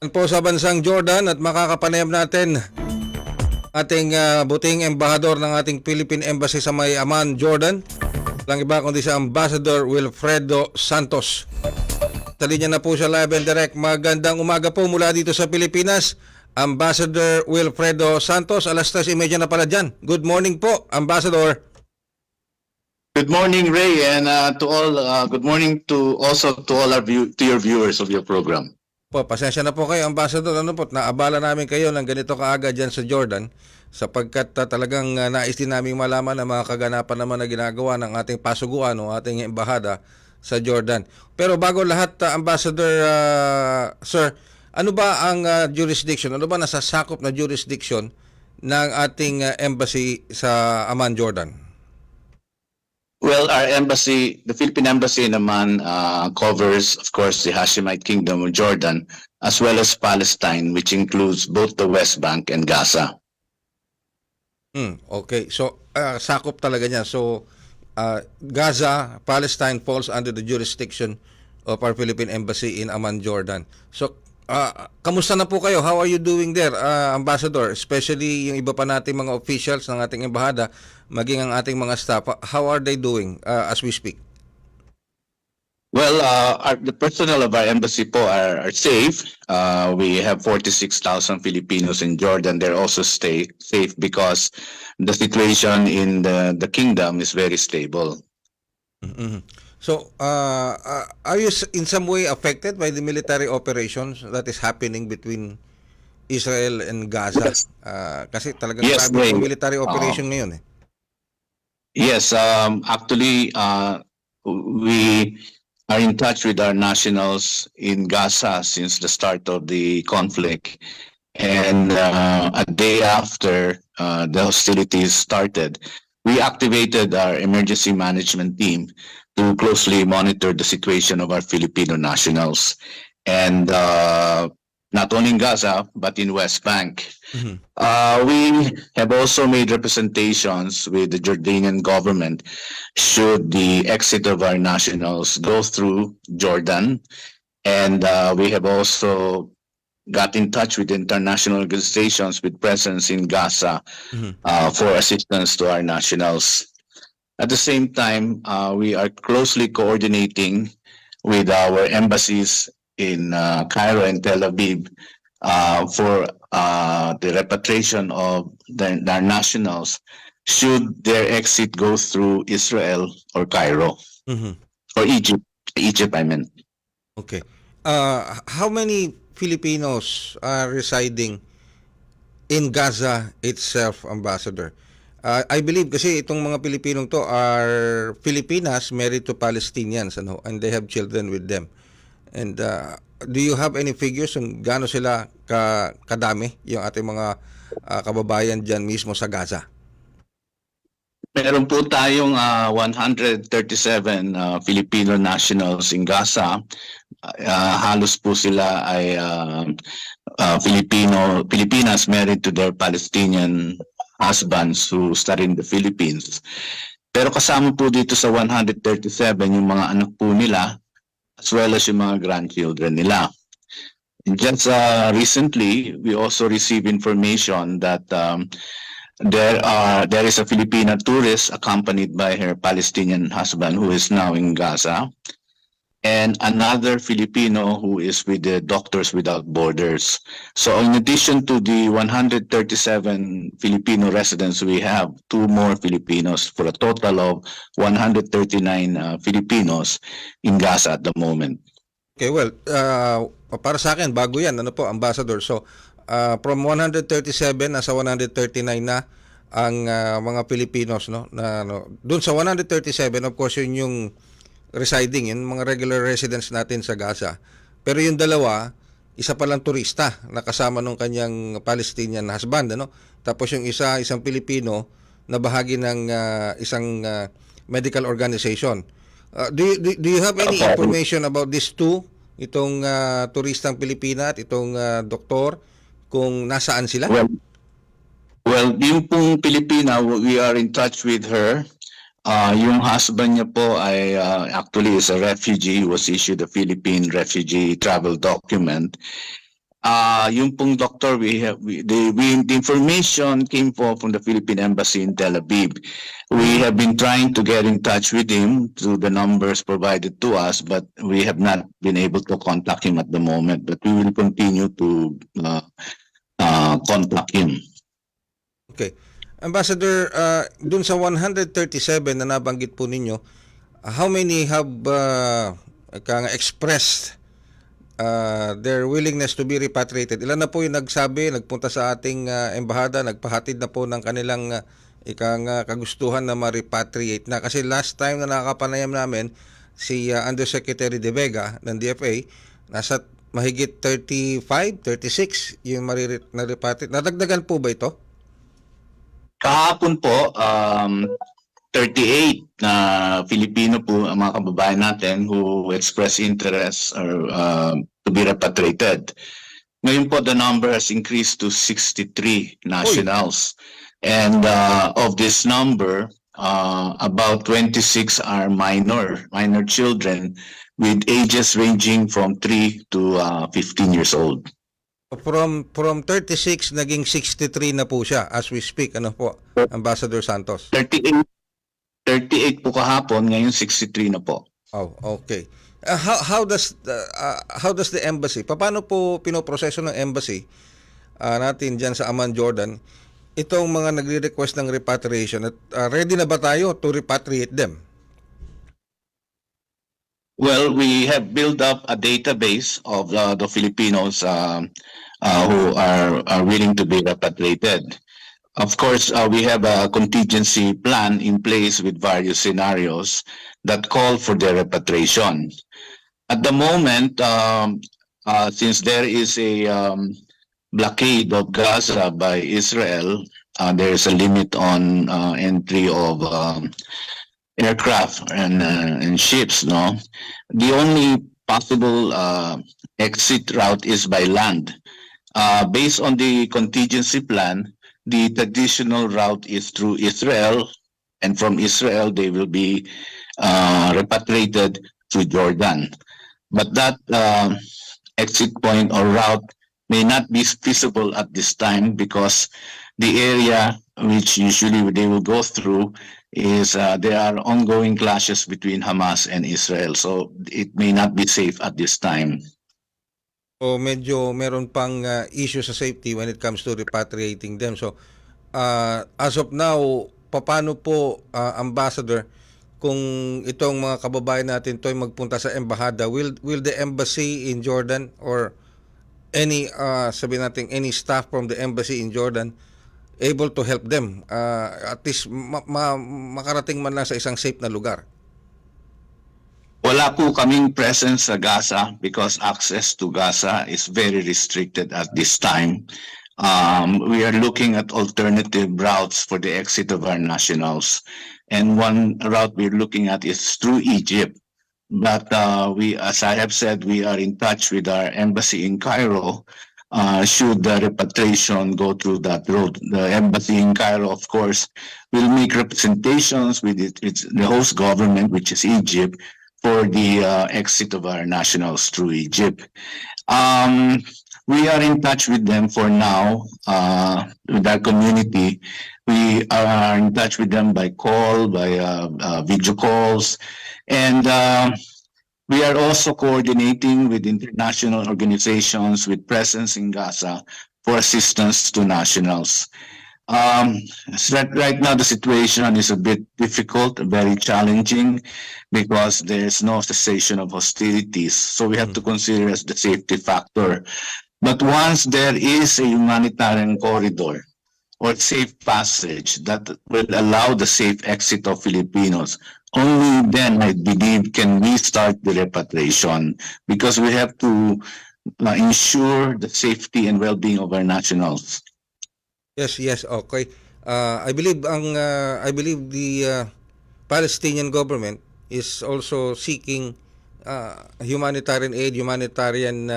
Po sa bansang Jordan at makakapanayam natin ating buting embahador ng ating Philippine Embassy sa may Amman, Jordan. Lang iba kundi sa Ambassador Wilfredo Santos. Sa linya na po siya live and direct. Magandang umaga po mula dito sa Pilipinas. Ambassador Wilfredo Santos, alas 3:30 na pala dyan. Good morning po, Ambassador. Good morning, Ray, and to all. Good morning to also to all to your viewers of your program. Po, pasensya na po kayo, Ambassador. Ano po, naabala namin kayo ng ganito kaaga dyan sa Jordan sapagkat talagang nais din namin malaman ang mga kaganapan naman na ginagawa ng ating pasuguan o ating embahada sa Jordan. Pero bago lahat, Ambassador, sir, ano ba ang jurisdiction? Ano ba nasasakop na jurisdiction ng ating embassy sa Amman, Jordan? Well, our embassy, the Philippine Embassy naman covers, of course, the Hashemite Kingdom of Jordan, as well as Palestine, which includes both the West Bank and Gaza. Okay, so sakop talaga niya. So, Gaza, Palestine falls under the jurisdiction of our Philippine Embassy in Amman, Jordan. So, kamusta na po kayo? How are you doing there, Ambassador? Especially yung iba pa nating mga officials ng ating embahada, maging ang ating mga staff. How are they doing as we speak? Well, the personnel of our embassy po are safe. We have 46,000 Filipinos in Jordan. They're also safe because the situation in the kingdom is very stable. Mm-hmm. So, are you in some way affected by the military operations that is happening between Israel and Gaza? Yes. Kasi talagang Yes, grabe yung military operation ngayon eh. Yes, actually, we are in touch with our nationals in Gaza since the start of the conflict. And a day after the hostilities started, we activated our emergency management team to closely monitor the situation of our Filipino nationals. And not only in Gaza, but in West Bank. Mm-hmm. We have also made representations with the Jordanian government should the exit of our nationals go through Jordan. And we have also got in touch with international organizations with presence in Gaza for assistance to our nationals. At the same time, we are closely coordinating with our embassies in Cairo and Tel Aviv for the repatriation of their nationals should their exit go through Israel or Cairo or Egypt, I meant. Okay. How many Filipinos are residing in Gaza itself, Ambassador? I believe kasi itong mga Pilipinong to are Filipinas married to Palestinians, ano, and they have children with them. And do you have any figures kung gaano sila kadami yung ating mga kababayan dyan mismo sa Gaza? Meron po tayong 137 Filipino nationals in Gaza. Halos po sila ay Filipinas married to their Palestinian husbands who study in the Philippines. Pero kasama po dito sa 137 yung mga anak po nila as well as yung mga grandchildren nila. And just recently, we also received information that there is a Filipina tourist accompanied by her Palestinian husband who is now in Gaza, and another Filipino who is with the Doctors Without Borders. So in addition to the 137 Filipino residents, we have 2 more Filipinos for a total of 139 Filipinos in Gaza at the moment. Okay, well, para sa akin, bago yan, ano po, Ambassador. So, from 137 nasa 139 na ang mga Filipinos, no? Doon sa 137, of course, yun yung residing, yung mga regular residents natin sa Gaza. Pero yung dalawa, isa palang turista na kasama nung kanyang Palestinian husband, ano? Tapos yung isang Pilipino na bahagi ng isang medical organization. Do you have any information about these two? Itong turistang Pilipina at itong doktor, kung nasaan sila? Well, yung pong Pilipina, we are in touch with her. Yung husband niya po ay actually is a refugee, was issued a Philippine refugee travel document. Yung pong doctor, the information came from the Philippine Embassy in Tel Aviv. We have been trying to get in touch with him through the numbers provided to us, but we have not been able to contact him at the moment. But we will continue to contact him. Okay. Ambassador, dun sa 137 na nabanggit po ninyo, how many have expressed their willingness to be repatriated? Ilan na po yung nagpunta sa ating embahada, nagpahatid na po ng kanilang kagustuhan na ma-repatriate na? Kasi last time na nakakapanayam namin, si Undersecretary De Vega ng DFA, nasa mahigit 35, 36 yung na-repatriate. Nadagdagan po ba ito? Kahapon po, 38 na Filipino po ang mga kababayan natin who express interest or to be repatriated. Ngayon po, the number has increased to 63 nationals. And of this number, about 26 are minor children with ages ranging from 3 to 15 years old. From 36 naging 63 na po siya as we speak, ano po, Ambassador Santos? 38 po kahapon, ngayon 63 na po. Oh, okay. How does the embassy, paano po pinoproseso ng embassy natin diyan sa Amman, Jordan, itong mga nagre-request ng repatriation, at ready na ba tayo to repatriate them? Well, we have built up a database of the Filipinos who are willing to be repatriated. Of course, we have a contingency plan in place with various scenarios that call for their repatriation. At the moment, since there is a blockade of Gaza by Israel, there is a limit on entry of aircraft and ships. No, the only possible exit route is by land. Based on the contingency plan, the traditional route is through Israel, and from Israel they will be repatriated to Jordan. But that exit point or route may not be feasible at this time because the area which usually they will go through is there are ongoing clashes between Hamas and Israel, so it may not be safe at this time. O medyo meron pang issue sa safety when it comes to repatriating them. So as of now, paano po, Ambassador, kung itong mga kababayan natin to ay magpunta sa embahada, will the embassy in Jordan or any sabi natin any staff from the embassy in Jordan able to help them at least makarating man lang sa isang safe na lugar? Wala po kaming presence sa Gaza because access to Gaza is very restricted at this time. We are looking at alternative routes for the exit of our nationals. And one route we're looking at is through Egypt. But as I have said, we are in touch with our embassy in Cairo. Should the repatriation go through that road, the embassy in Cairo, of course, will make representations with the host government, which is Egypt, for the exit of our nationals through Egypt. We are in touch with them for now, with our community. We are in touch with them by call, by video calls, and we are also coordinating with international organizations with presence in Gaza for assistance to nationals. Right now, the situation is a bit difficult, very challenging, because there's no cessation of hostilities. So we have to consider as the safety factor. But once there is a humanitarian corridor or safe passage that will allow the safe exit of Filipinos, only then, I believe, can we start the repatriation, because we have to ensure the safety and well-being of our nationals. Yes, okay. I believe the Palestinian government is also seeking humanitarian aid, humanitarian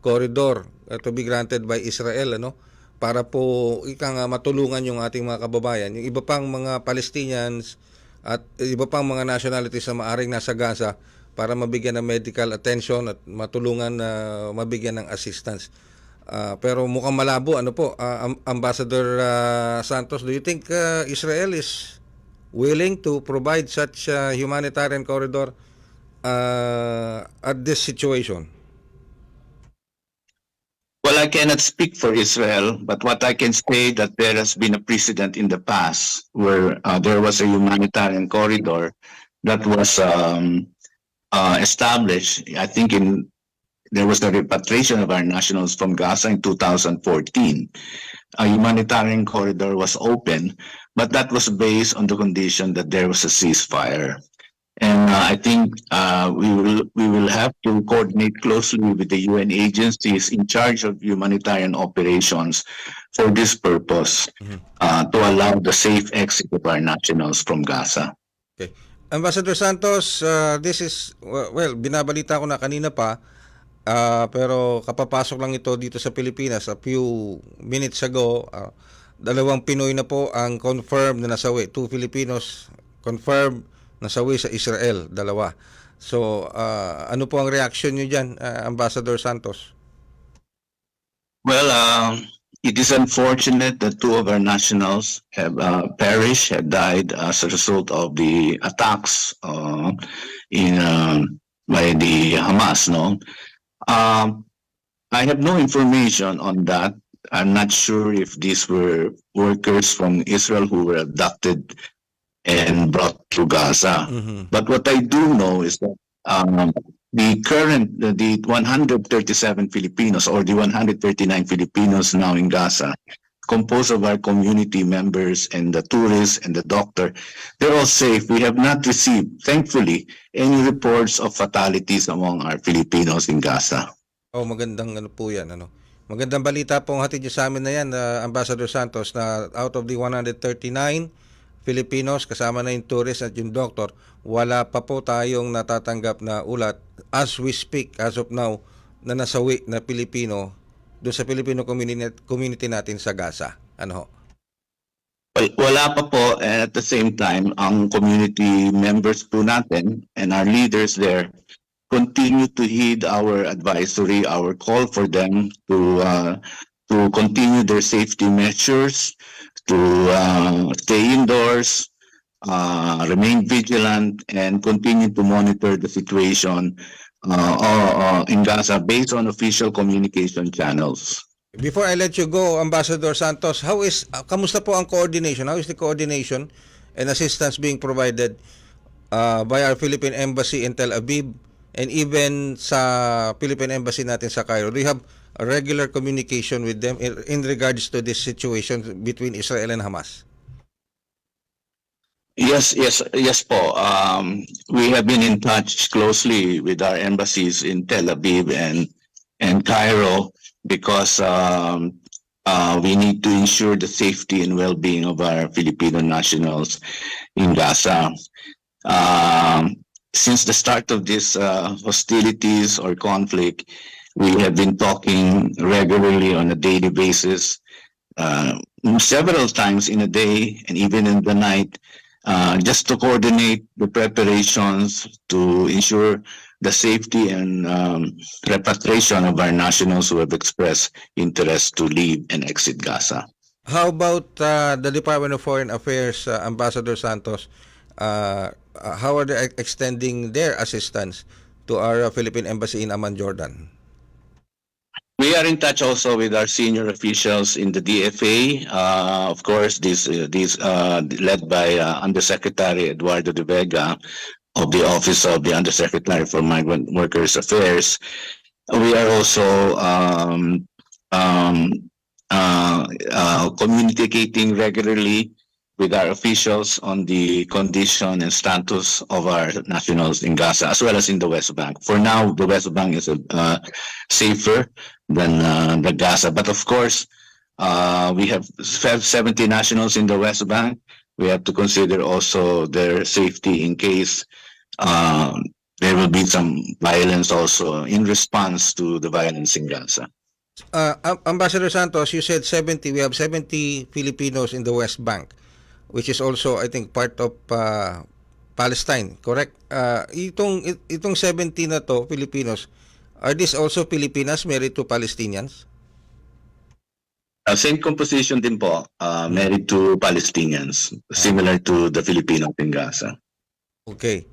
corridor to be granted by Israel, ano, para po matulungan yung ating mga kababayan. Yung iba pang mga Palestinians at iba pang mga nationalities na maaring nasa Gaza para mabigyan ng medical attention at matulungan na mabigyan ng assistance. Pero mukhang malabo. Ano po, Ambassador Santos, do you think Israel is willing to provide such humanitarian corridor at this situation? Well, I cannot speak for Israel, but what I can say that there has been a precedent in the past where there was a humanitarian corridor that was established. I think there was a repatriation of our nationals from Gaza in 2014. A humanitarian corridor was open, but that was based on the condition that there was a ceasefire. And I think we will have to coordinate closely with the UN agencies in charge of humanitarian operations for this purpose, to allow the safe exit of our nationals from Gaza. Okay. Ambassador Santos, this is, well, binabalita ko na kanina pa, pero kapapasok lang ito dito sa Pilipinas a few minutes ago. Dalawang Pinoy na po ang confirmed na nasawi. 2 Filipinos confirmed nasawi sa Israel, dalawa. So, ano po ang reaction nyo dyan, Ambassador Santos? Well, it is unfortunate that 2 of our nationals have perished, have died as a result of the attacks by the Hamas. No, I have no information on that. I'm not sure if these were workers from Israel who were abducted and brought to Gaza. But what I do know is that the 137 Filipinos or the 139 Filipinos now in Gaza, composed of our community members and the tourists and the doctor, they're all safe. We have not received, thankfully, any reports of fatalities among our Filipinos in Gaza. Oh, magandang ano po yan. Ano? Magandang balita po ang hatid niyo sa amin na yan, Ambassador Santos, na out of the 139 Filipinos, kasama na yung tourist at yung doctor, wala pa po tayong natatanggap na ulat as we speak, as of now, na nasawi na Pilipino doon sa Filipino community natin sa Gaza. Ano ho? Wala pa po, and at the same time, ang community members po natin and our leaders there continue to heed our advisory, our call for them to continue their safety measures, to stay indoors, remain vigilant, and continue to monitor the situation in Gaza based on official communication channels. Before I let you go, Ambassador Santos, kamusta po ang coordination? How is the coordination and assistance being provided by our Philippine Embassy in Tel Aviv and even sa Philippine Embassy natin sa Cairo? Do you have a regular communication with them in regards to this situation between Israel and Hamas? Yes po. We have been in touch closely with our embassies in Tel Aviv and Cairo because we need to ensure the safety and well-being of our Filipino nationals in Gaza. Since the start of this hostilities or conflict, we have been talking regularly on a daily basis, several times in a day and even in the night, just to coordinate the preparations to ensure the safety and repatriation of our nationals who have expressed interest to leave and exit Gaza. How about the Department of Foreign Affairs, Ambassador Santos? How are they extending their assistance to our Philippine Embassy in Amman, Jordan? We are in touch also with our senior officials in the DFA. Of course, these led by Undersecretary Eduardo de Vega of the Office of the Undersecretary for Migrant Workers Affairs. We are also communicating regularly with our officials on the condition and status of our nationals in Gaza as well as in the West Bank. For now, the West Bank is safer than the Gaza. But of course, we have 70 nationals in the West Bank. We have to consider also their safety in case there will be some violence also in response to the violence in Gaza. Ambassador Santos, you said 70. We have 70 Filipinos in the West Bank, which is also, I think, part of Palestine, correct? Itong 70 na to, Filipinos, are these also Filipinas married to Palestinians? Same composition din po, married to Palestinians, similar to the Filipinos in Gaza. Okay.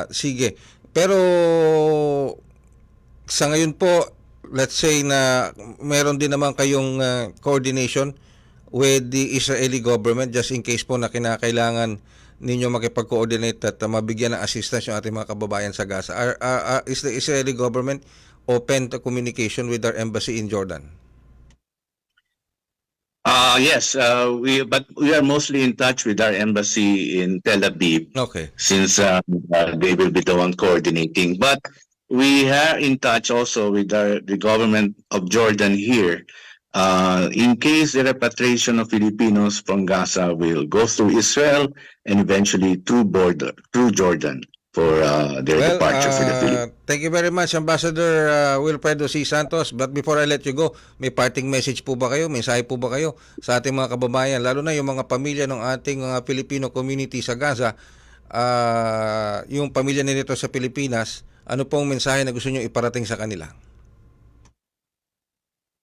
Sige. Pero sa ngayon po, let's say na meron din naman kayong coordination with the Israeli government just in case po na kinakailangan ninyo makipag-coordinate at mabigyan ng assistance yung ating mga kababayan sa Gaza. Is the Israeli government open to communication with our embassy in Jordan? Yes, but we are mostly in touch with our embassy in Tel Aviv. Okay. Since they will be the one coordinating. But we are in touch also with the government of Jordan here. In case the repatriation of Filipinos from Gaza will go through Israel and eventually through Jordan for their departure for the Philippines. Thank you very much, Ambassador Wilfredo Santos. But before I let you go, may parting message po ba kayo? Mensahe po ba kayo sa ating mga kababayan, lalo na yung mga pamilya ng ating mga Filipino community sa Gaza, yung pamilya nito sa Pilipinas, ano pong mensahe na gusto nyo iparating sa kanila?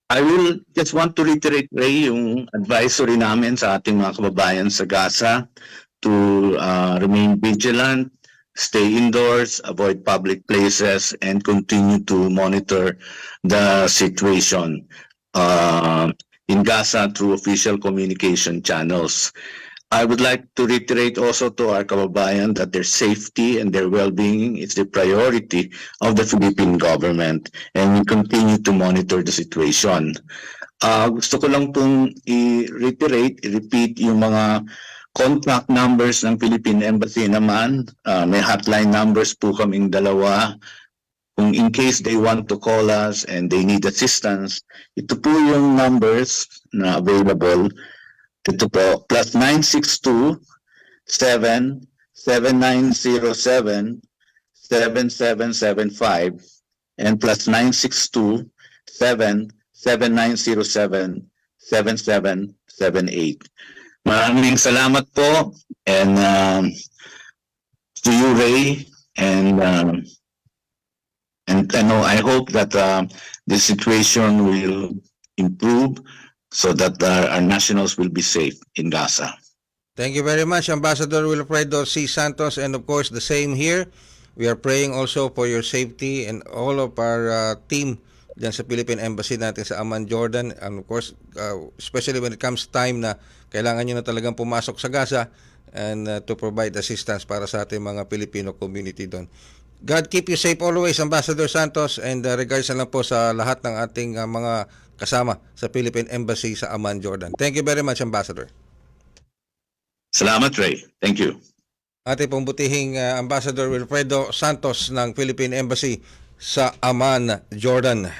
I will just want to reiterate, Ray, yung advisory namin sa ating mga kababayan sa Gaza to remain vigilant, stay indoors, avoid public places, and continue to monitor the situation in Gaza through official communication channels. I would like to reiterate also to our kababayan that their safety and their well-being is the priority of the Philippine government, and we continue to monitor the situation. Gusto ko lang pong i-repeat yung mga contact numbers ng Philippine Embassy naman. May hotline numbers po kaming dalawa. Kung in case they want to call us and they need assistance, ito po yung numbers na available. Ito po, +962 77907 7775 and +962 77907 7778. Maraming salamat po, and to you, Ray, and I hope that the situation will improve so that our nationals will be safe in Gaza. Thank you very much, Ambassador Wilfredo Santos, and of course the same here. We are praying also for your safety and all of our team dyan sa Philippine Embassy natin sa Amman, Jordan, and of course especially when it comes time na kailangan nyo na talagang pumasok sa Gaza and to provide assistance para sa ating mga Filipino community doon. God keep you safe always, Ambassador Santos, and regards na lang po sa lahat ng ating mga kasama sa Philippine Embassy sa Amman, Jordan. Thank you very much, Ambassador. Salamat, Ray. Thank you. Ating pong butihing Ambassador Wilfredo Santos ng Philippine Embassy sa Amman, Jordan.